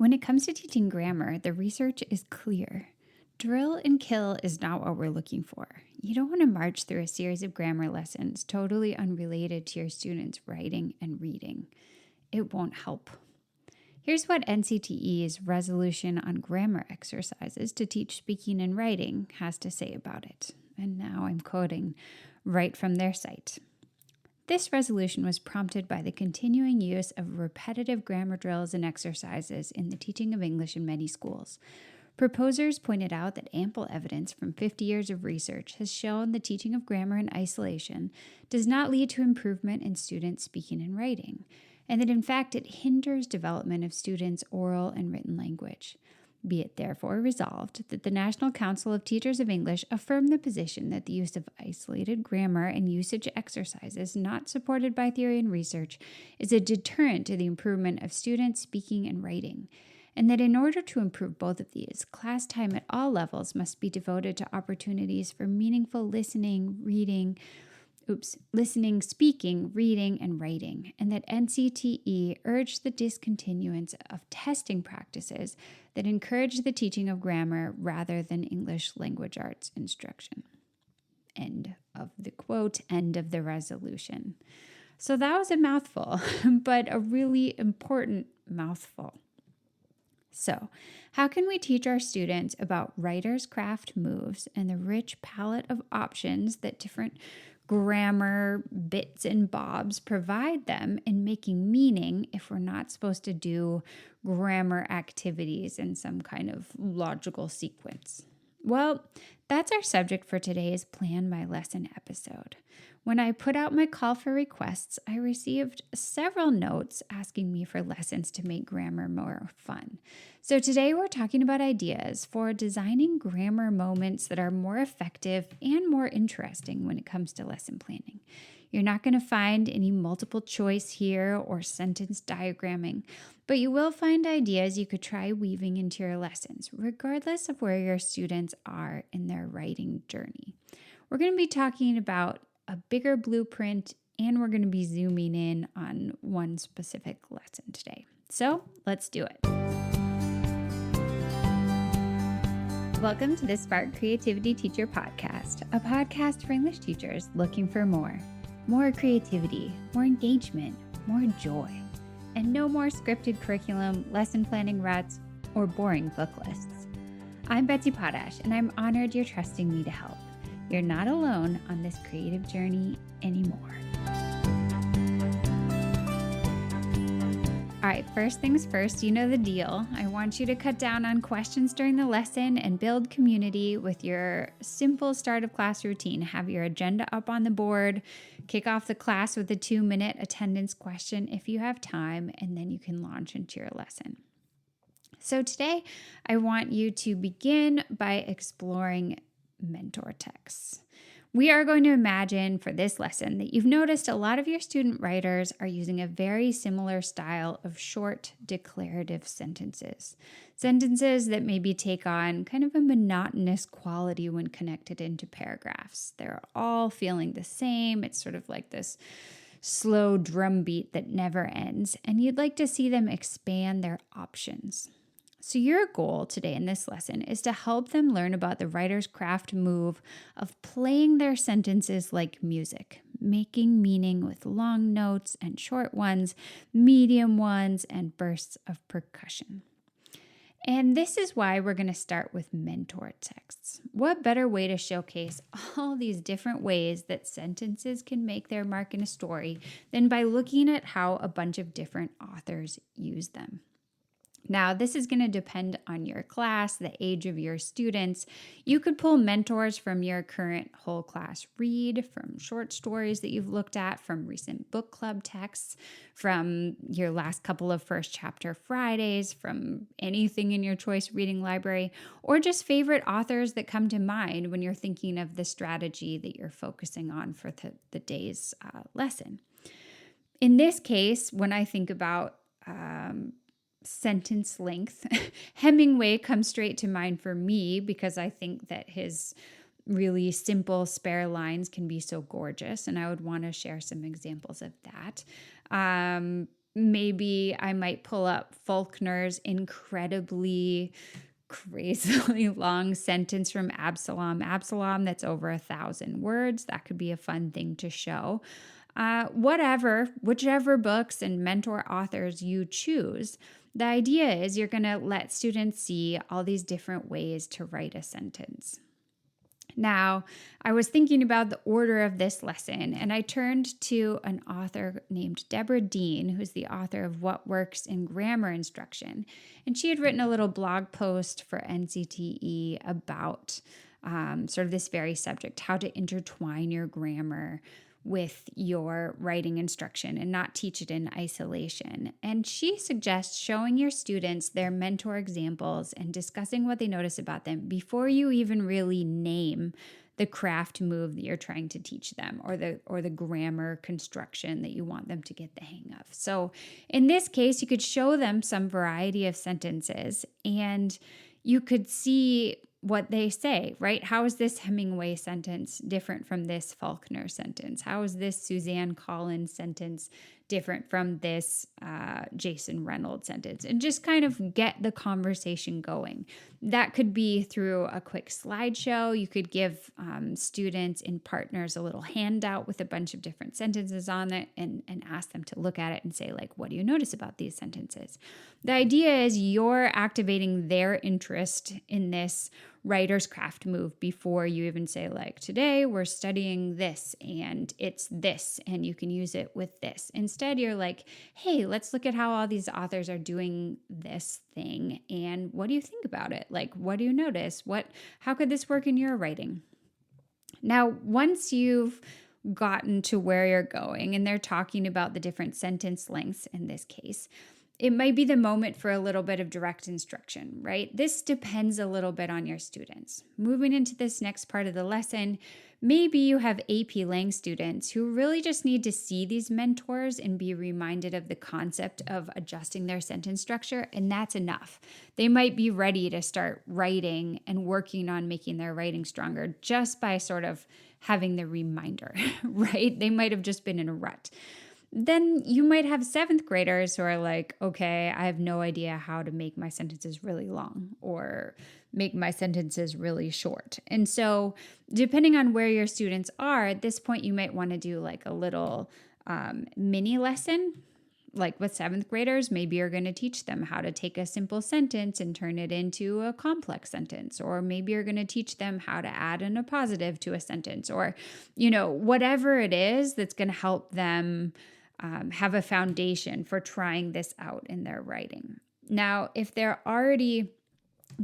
When it comes to teaching grammar, the research is clear. Drill and kill is not what we're looking for. You don't want to march through a series of grammar lessons totally unrelated to your students' writing and reading. It won't help. Here's what NCTE's resolution on grammar exercises to teach speaking and writing has to say about it. And now I'm quoting right from their site. This resolution was prompted by the continuing use of repetitive grammar drills and exercises in the teaching of English in many schools. Proposers pointed out that ample evidence from 50 years of research has shown the teaching of grammar in isolation does not lead to improvement in students' speaking and writing, and that in fact it hinders development of students' oral and written language. Be it therefore resolved that the National Council of Teachers of English affirm the position that the use of isolated grammar and usage exercises not supported by theory and research is a deterrent to the improvement of students' speaking and writing, and that in order to improve both of these, class time at all levels must be devoted to opportunities for meaningful listening, speaking, reading, and writing, and that NCTE urged the discontinuance of testing practices that encourage the teaching of grammar rather than English language arts instruction. End of the quote, end of the resolution. So that was a mouthful, but a really important mouthful. So, how can we teach our students about writer's craft moves and the rich palette of options that different grammar bits and bobs provide them in making meaning if we're not supposed to do grammar activities in some kind of logical sequence? Well, that's our subject for today's Plan My Lesson episode. When I put out my call for requests, I received several notes asking me for lessons to make grammar more fun. So today we're talking about ideas for designing grammar moments that are more effective and more interesting when it comes to lesson planning. You're not going to find any multiple choice here or sentence diagramming, but you will find ideas you could try weaving into your lessons, regardless of where your students are in their writing journey. We're going to be talking about a bigger blueprint, and we're going to be zooming in on one specific lesson today. So let's do it. Welcome to the Spark Creativity Teacher Podcast, a podcast for English teachers looking for more creativity, more engagement, more joy, and no more scripted curriculum, lesson planning ruts, or boring book lists. I'm Betsy Potash, and I'm honored you're trusting me to help. You're not alone on this creative journey anymore. All right, first things first, you know the deal. I want you to cut down on questions during the lesson and build community with your simple start of class routine. Have your agenda up on the board, kick off the class with a 2-minute attendance question if you have time, and then you can launch into your lesson. So today, I want you to begin by exploring mentor texts. We are going to imagine for this lesson that you've noticed a lot of your student writers are using a very similar style of short declarative sentences. Sentences that maybe take on kind of a monotonous quality when connected into paragraphs. They're all feeling the same. It's sort of like this slow drumbeat that never ends, and you'd like to see them expand their options. So your goal today in this lesson is to help them learn about the writer's craft move of playing their sentences like music, making meaning with long notes and short ones, medium ones, and bursts of percussion. And this is why we're going to start with mentor texts. What better way to showcase all these different ways that sentences can make their mark in a story than by looking at how a bunch of different authors use them? Now, this is going to depend on your class, the age of your students. You could pull mentors from your current whole class read, from short stories that you've looked at, from recent book club texts, from your last couple of first chapter Fridays, from anything in your choice reading library, or just favorite authors that come to mind when you're thinking of the strategy that you're focusing on for the day's lesson. In this case, when I think about sentence length, Hemingway comes straight to mind for me because I think that his really simple spare lines can be so gorgeous, and I would want to share some examples of that. maybe I might pull up Faulkner's incredibly crazily long sentence from Absalom that's over 1,000 words. That could be a fun thing to show. Whichever books and mentor authors you choose, the idea is you're going to let students see all these different ways to write a sentence. Now, I was thinking about the order of this lesson, and I turned to an author named Deborah Dean, who's the author of What Works in Grammar Instruction. And she had written a little blog post for NCTE about sort of this very subject, how to intertwine your grammar with your writing instruction and not teach it in isolation. And she suggests showing your students their mentor examples and discussing what they notice about them before you even really name the craft move that you're trying to teach them, or the grammar construction that you want them to get the hang of. So in this case, you could show them some variety of sentences and you could see what they say, right? How is this Hemingway sentence different from this Faulkner sentence? How is this Suzanne Collins sentence different from this Jason Reynolds sentence? And just kind of get the conversation going. That could be through a quick slideshow. You could give students and partners a little handout with a bunch of different sentences on it and ask them to look at it and say, like, what do you notice about these sentences? The idea is you're activating their interest in this writer's craft move before you even say, like, today we're studying this and it's this and you can use it with this. Instead, you're like, hey, let's look at how all these authors are doing this thing and what do you think about it? Like, what do you notice? How could this work in your writing? Now, once you've gotten to where you're going and they're talking about the different sentence lengths in this case, it might be the moment for a little bit of direct instruction, right? This depends a little bit on your students. Moving into this next part of the lesson, maybe you have AP Lang students who really just need to see these mentors and be reminded of the concept of adjusting their sentence structure, and that's enough. They might be ready to start writing and working on making their writing stronger just by sort of having the reminder, right? They might have just been in a rut. Then you might have 7th graders who are like, okay, I have no idea how to make my sentences really long or make my sentences really short. And so depending on where your students are, at this point, you might want to do like a little mini lesson. Like with 7th graders, maybe you're going to teach them how to take a simple sentence and turn it into a complex sentence. Or maybe you're going to teach them how to add an appositive to a sentence, or, whatever it is that's going to help them have a foundation for trying this out in their writing. Now, if they're already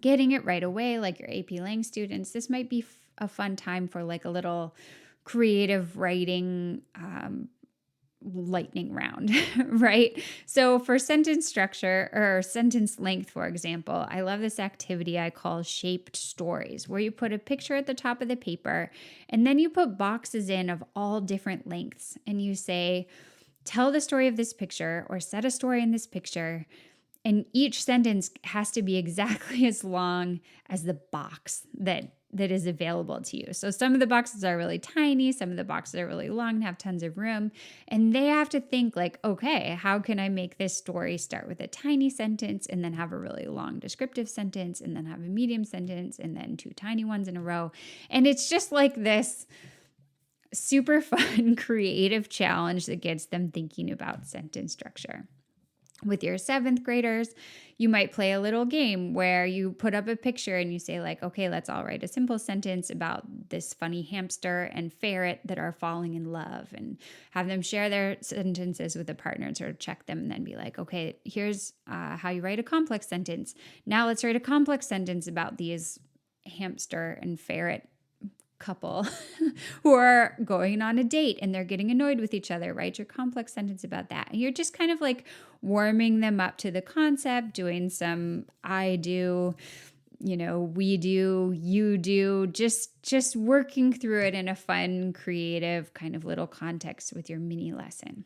getting it right away, like your AP Lang students, this might be a fun time for like a little creative writing lightning round, right? So for sentence structure or sentence length, for example, I love this activity I call shaped stories, where you put a picture at the top of the paper and then you put boxes in of all different lengths and you say, tell the story of this picture or set a story in this picture. And each sentence has to be exactly as long as the box that is available to you. So some of the boxes are really tiny, some of the boxes are really long and have tons of room. And they have to think like, okay, how can I make this story start with a tiny sentence and then have a really long descriptive sentence and then have a medium sentence and then 2 tiny ones in a row. And it's just like this super fun, creative challenge that gets them thinking about sentence structure. With your 7th graders, you might play a little game where you put up a picture and you say like, okay, let's all write a simple sentence about this funny hamster and ferret that are falling in love, and have them share their sentences with a partner and sort of check them and then be like, okay, here's how you write a complex sentence. Now let's write a complex sentence about these hamster and ferret couple who are going on a date and they're getting annoyed with each other. Write your complex sentence about that. And you're just kind of like warming them up to the concept, doing some I do, we do, you do, just working through it in a fun, creative kind of little context with your mini lesson.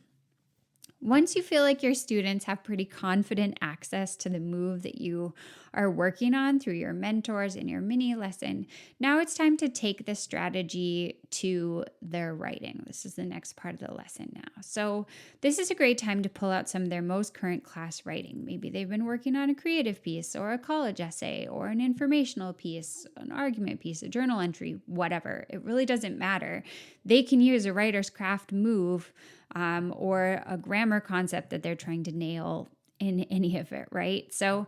Once you feel like your students have pretty confident access to the move that you are working on through your mentors and your mini lesson, now it's time to take the strategy to their writing. This is the next part of the lesson now. So this is a great time to pull out some of their most current class writing. Maybe they've been working on a creative piece or a college essay or an informational piece, an argument piece, a journal entry, whatever. It really doesn't matter. They can use a writer's craft move or a grammar concept that they're trying to nail in any of it, right? So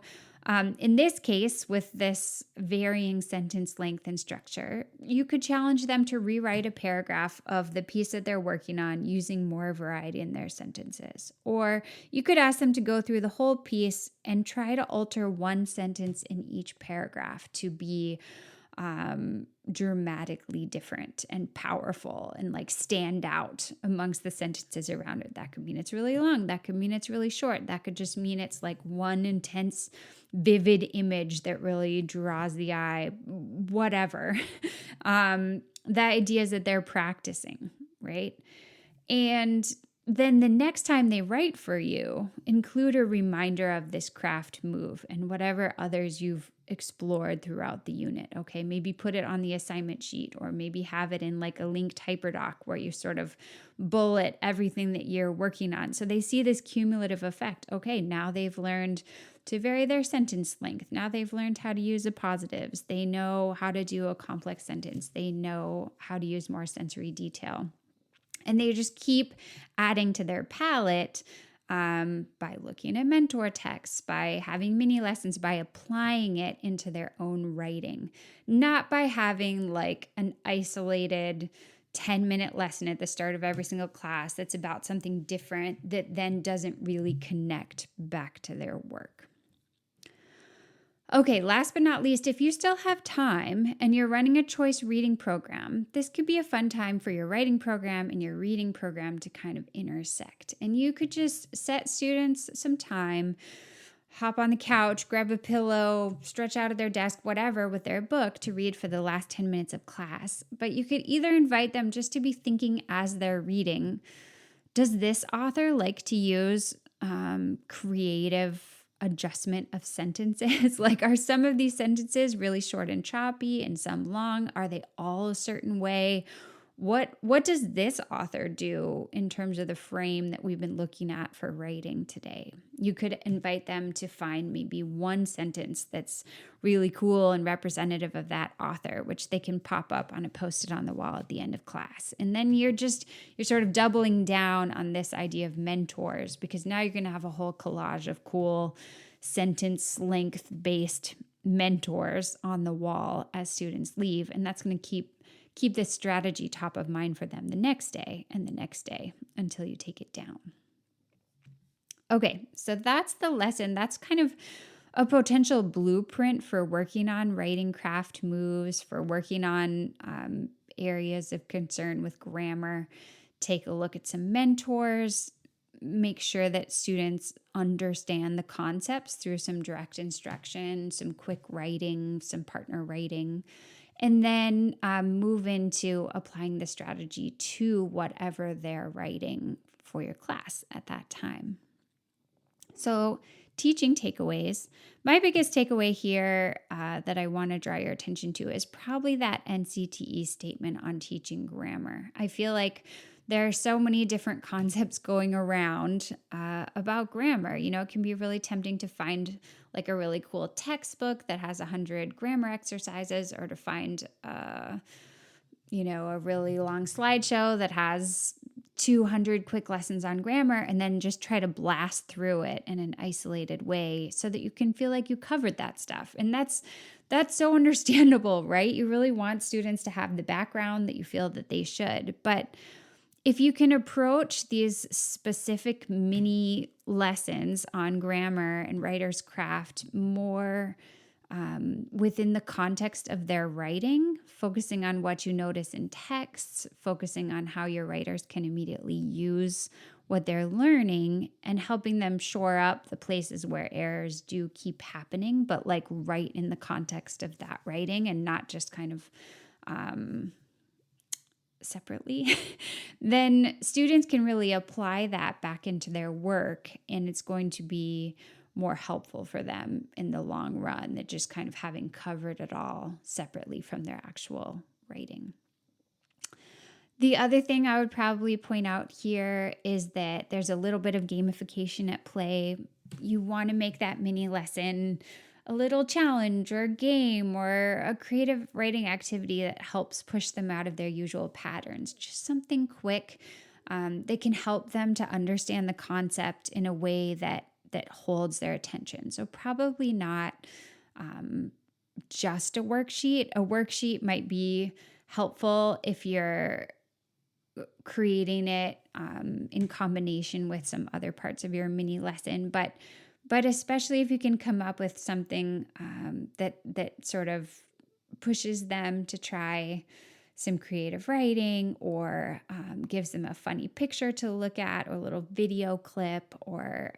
in this case, with this varying sentence length and structure, you could challenge them to rewrite a paragraph of the piece that they're working on using more variety in their sentences. Or you could ask them to go through the whole piece and try to alter one sentence in each paragraph to be dramatically different and powerful and like stand out amongst the sentences around it. That could mean it's really long. That could mean it's really short. That could just mean it's like one intense, vivid image that really draws the eye, whatever. The idea is that they're practicing, right? And then the next time they write for you, include a reminder of this craft move and whatever others you've explored throughout the unit. Okay, maybe put it on the assignment sheet, or maybe have it in like a linked hyperdoc where you sort of bullet everything that you're working on. So they see this cumulative effect. Okay, now they've learned to vary their sentence length. Now they've learned how to use appositives. They know how to do a complex sentence. They know how to use more sensory detail. And they just keep adding to their palette by looking at mentor texts, by having mini lessons, by applying it into their own writing, not by having like an isolated 10-minute lesson at the start of every single class that's about something different that then doesn't really connect back to their work. Okay, last but not least, if you still have time and you're running a choice reading program, this could be a fun time for your writing program and your reading program to kind of intersect. And you could just set students some time, hop on the couch, grab a pillow, stretch out at their desk, whatever, with their book to read for the last 10 minutes of class. But you could either invite them just to be thinking as they're reading. Does this author like to use creative adjustment of sentences? Like, are some of these sentences really short and choppy and some long? Are they all a certain way? What does this author do in terms of the frame that we've been looking at for writing today? You could invite them to find maybe one sentence that's really cool and representative of that author, which they can pop up on a post-it on the wall at the end of class. And then you're sort of doubling down on this idea of mentors, because now you're going to have a whole collage of cool sentence length based mentors on the wall as students leave. And that's going to keep this strategy top of mind for them the next day and the next day until you take it down. Okay, so that's the lesson. That's kind of a potential blueprint for working on writing craft moves, for working on areas of concern with grammar. Take a look at some mentors. Make sure that students understand the concepts through some direct instruction, some quick writing, some partner writing. And then move into applying the strategy to whatever they're writing for your class at that time. So, teaching takeaways. My biggest takeaway here that I want to draw your attention to is probably that NCTE statement on teaching grammar. I feel like there are so many different concepts going around about grammar. You know, it can be really tempting to find like a really cool textbook that has 100 grammar exercises, or to find, a really long slideshow that has 200 quick lessons on grammar, and then just try to blast through it in an isolated way so that you can feel like you covered that stuff. And that's so understandable, right? You really want students to have the background that you feel that they should. But if you can approach these specific mini lessons on grammar and writer's craft more within the context of their writing, focusing on what you notice in texts, focusing on how your writers can immediately use what they're learning, and helping them shore up the places where errors do keep happening, but like right in the context of that writing, and not just kind of separately, then students can really apply that back into their work, and it's going to be more helpful for them in the long run than just kind of having covered it all separately from their actual writing. The other thing I would probably point out here is that there's a little bit of gamification at play. You want to make that mini lesson a little challenge or a game or a creative writing activity that helps push them out of their usual patterns. Just something quick that can help them to understand the concept in a way that holds their attention. So probably not just a worksheet. A worksheet might be helpful if you're creating it in combination with some other parts of your mini lesson, but especially if you can come up with something that sort of pushes them to try some creative writing, or gives them a funny picture to look at, or a little video clip, or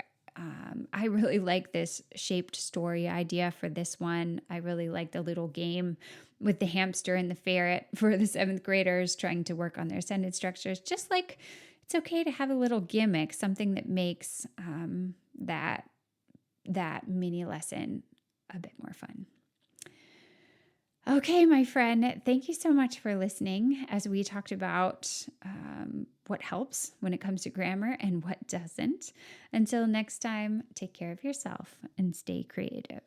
I really like this shaped story idea for this one. I really like the little game with the hamster and the ferret for the 7th graders trying to work on their sentence structures. Just like it's okay to have a little gimmick, something that makes that mini lesson a bit more fun. Okay, my friend, thank you so much for listening as we talked about what helps when it comes to grammar and what doesn't. Until next time, take care of yourself and stay creative.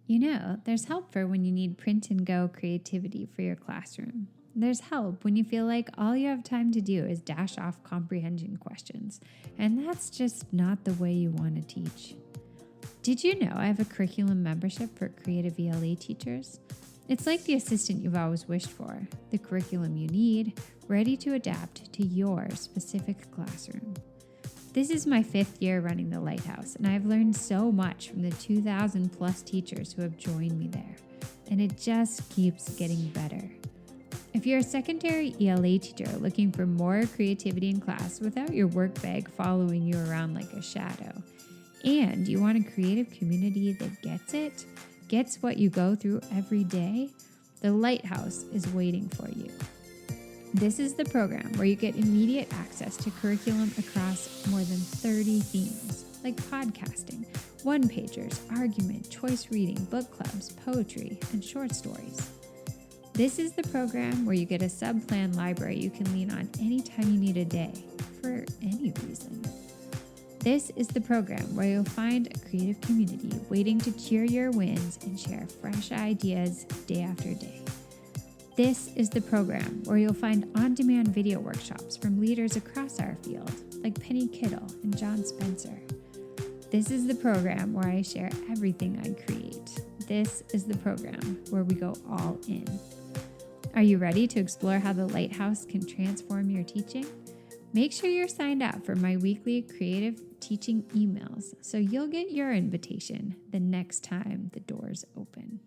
You know, there's help for when you need print and go creativity for your classroom. There's help when you feel like all you have time to do is dash off comprehension questions, and that's just not the way you want to teach. Did you know I have a curriculum membership for creative ELA teachers? It's like the assistant you've always wished for, the curriculum you need, ready to adapt to your specific classroom. This is my 5th year running the Lighthouse, and I've learned so much from the 2,000 plus teachers who have joined me there, and it just keeps getting better. If you're a secondary ELA teacher looking for more creativity in class without your work bag following you around like a shadow, and you want a creative community that gets what you go through every day, the Lighthouse is waiting for you. This is the program where you get immediate access to curriculum across more than 30 themes, like podcasting, one-pagers, argument, choice reading, book clubs, poetry, and short stories. This is the program where you get a sub-plan library you can lean on anytime you need a day, for any reason. This is the program where you'll find a creative community waiting to cheer your wins and share fresh ideas day after day. This is the program where you'll find on-demand video workshops from leaders across our field, like Penny Kittle and John Spencer. This is the program where I share everything I create. This is the program where we go all in. Are you ready to explore how the Lighthouse can transform your teaching? Make sure you're signed up for my weekly creative teaching emails so you'll get your invitation the next time the doors open.